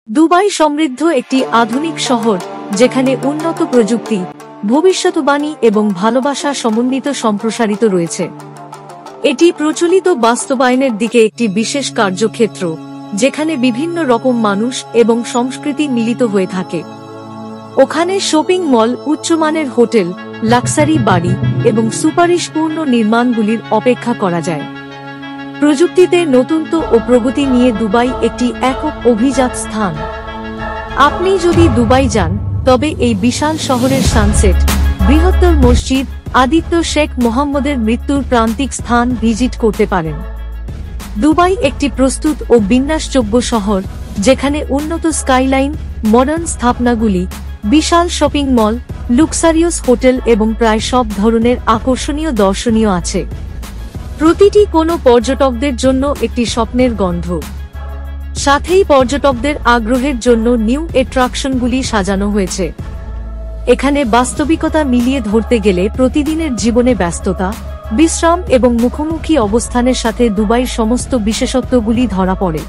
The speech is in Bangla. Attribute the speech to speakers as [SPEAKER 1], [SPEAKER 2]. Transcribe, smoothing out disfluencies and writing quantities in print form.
[SPEAKER 1] দুবাই সমৃদ্ধ একটি আধুনিক শহর, যেখানে উন্নত প্রযুক্তি, ভবিষ্যৎবাণী এবং ভালোবাসা সমন্বিত সম্প্রসারিত রয়েছে। এটি প্রচলিত বাস্তবায়নের দিকে একটি বিশেষ কার্যক্ষেত্র, যেখানে বিভিন্ন রকম মানুষ এবং সংস্কৃতি মিলিত হয়ে থাকে। ওখানে শপিং মল, উচ্চমানের হোটেল, লাক্সারি বাড়ি এবং সুপারিশপূর্ণ নির্মাণগুলির অপেক্ষা করা যায়। প্রযুক্তিতে নতুনত্ব ও প্রগতি নিয়ে দুবাই একটি একক অভিজাত স্থান। আপনি যদি দুবাই যান, তবে এই বিশাল শহরের সানসেট, বৃহত্তর মসজিদ, আদিত্য শেখ মোহাম্মদের মৃত্যুর প্রান্তিক স্থান ভিজিট করতে পারেন। দুবাই একটি প্রস্তুত ও বিন্যাসযোগ্য শহর, যেখানে উন্নত স্কাইলাইন, মডার্ন স্থাপনাগুলি, বিশাল শপিং মল, লুক্সারিয়াস হোটেল এবং প্রায় সব ধরনের আকর্ষণীয় দর্শনীয় আছে। প্রতিটি কোনো পর্যটকদের জন্য একটি স্বপ্নের গন্ধ। সাথেই পর্যটকদের আগ্রহের জন্য নিউ অ্যাট্রাকশনগুলি সাজানো হয়েছে। এখানে বাস্তবিকতা মিলিয়ে ধরতে গেলে প্রতিদিনের জীবনে ব্যস্ততা, বিশ্রাম এবং মুখোমুখি অবস্থানের সাথে দুবাইয়ের সমস্ত বিশেষত্বগুলি ধরা পড়ে।